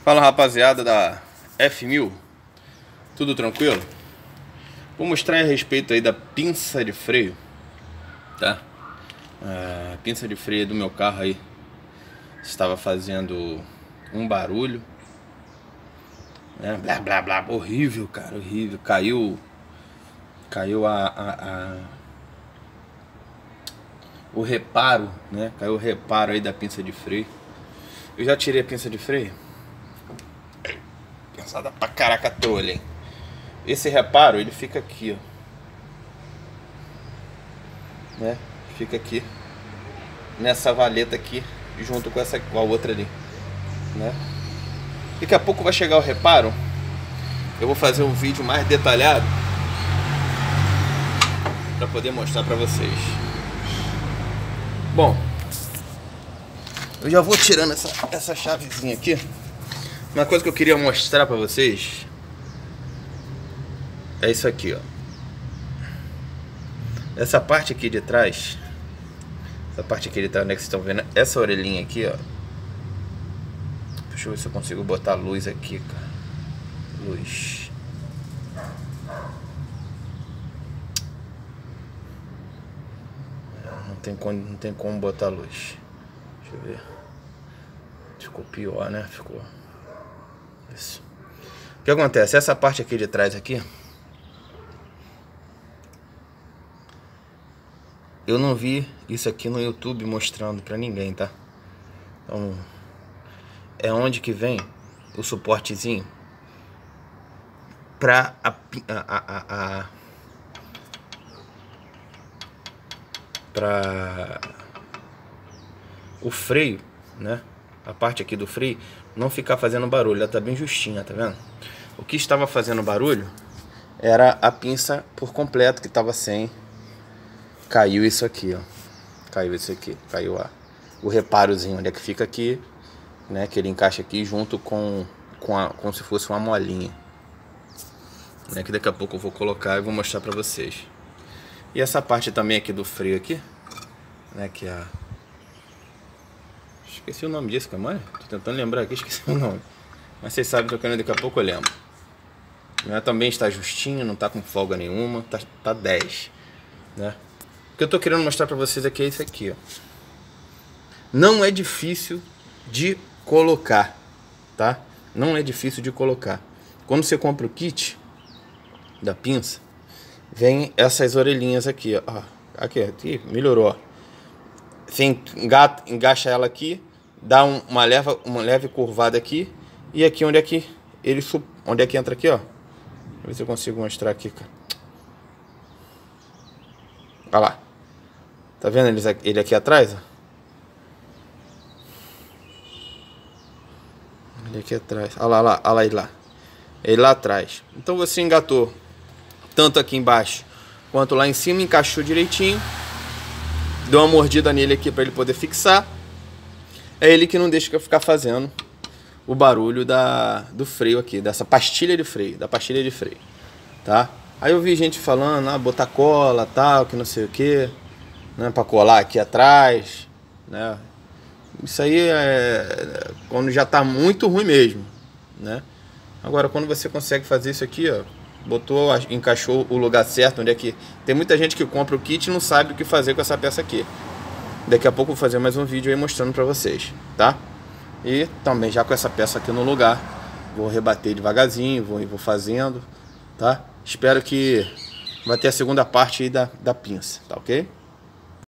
Fala, rapaziada da F1000, tudo tranquilo? Vou mostrar a respeito aí da pinça de freio, tá? A pinça de freio do meu carro aí estava fazendo um barulho, né? Blá blá blá, horrível, cara, horrível. Caiu o reparo, né? Caiu o reparo aí da pinça de freio. Eu já tirei a pinça de freio. Pensada pra caraca trolha, hein? Esse reparo, ele fica aqui, ó, né? Fica aqui nessa valeta aqui, junto com a outra ali, né? Daqui a pouco vai chegar o reparo. Eu vou fazer um vídeo mais detalhado para poder mostrar para vocês. Bom, eu já vou tirando essa chavezinha aqui. Uma coisa que eu queria mostrar para vocês é isso aqui, ó. Essa parte aqui de trás, né, que vocês estão vendo, essa orelhinha aqui, ó. Deixa eu ver se eu consigo botar luz aqui, cara. Luz. Não tem como botar luz. Deixa eu ver. Ficou pior, né? Ficou. Isso. O que acontece? Essa parte aqui de trás aqui, eu não vi isso aqui no YouTube mostrando pra ninguém, tá? Então, é onde que vem o suportezinho pra pra o freio, né? A parte aqui do freio não ficar fazendo barulho. Ela tá bem justinha, tá vendo? O que estava fazendo barulho era a pinça por completo, que tava sem. Caiu isso aqui, ó. Caiu isso aqui. Caiu o reparozinho, onde é que fica aqui, né? Que ele encaixa aqui junto como se fosse uma molinha, né? Que daqui a pouco eu vou colocar e vou mostrar pra vocês. E essa parte também aqui do freio aqui, né? Que é esqueci o nome disso, cara. Tô tentando lembrar aqui, esqueci o nome. Mas vocês sabem que eu quero, daqui a pouco eu lembro. Ela também está justinho, não tá com folga nenhuma, tá 10, né? O que eu tô querendo mostrar pra vocês aqui é isso aqui, ó. Não é difícil de colocar, tá? Não é difícil de colocar. Quando você compra o kit da pinça, vem essas orelhinhas aqui, ó. Aqui, melhorou, ó. Você engacha ela aqui, dá uma leve curvada aqui, e aqui onde é que entra aqui, ó. Deixa eu ver se eu consigo mostrar aqui, cara. Olha lá. Tá vendo ele aqui atrás, ó? Ele aqui atrás. Olha lá ele lá. Ele lá atrás. Então você engatou tanto aqui embaixo quanto lá em cima, encaixou direitinho. Deu uma mordida nele aqui para ele poder fixar. É ele que não deixa eu ficar fazendo o barulho do freio aqui, dessa pastilha de freio, tá? Aí eu vi gente falando, botar cola, tal, que não sei o que, né, para colar aqui atrás, né? Isso aí é quando já tá muito ruim mesmo, né? Agora quando você consegue fazer isso aqui, ó, encaixou o lugar certo, onde é que tem muita gente que compra o kit e não sabe o que fazer com essa peça aqui. Daqui a pouco eu vou fazer mais um vídeo aí mostrando pra vocês, tá? E também já com essa peça aqui no lugar, vou rebater devagarzinho, vou fazendo, tá? Espero que vai ter a segunda parte aí da pinça, tá ok?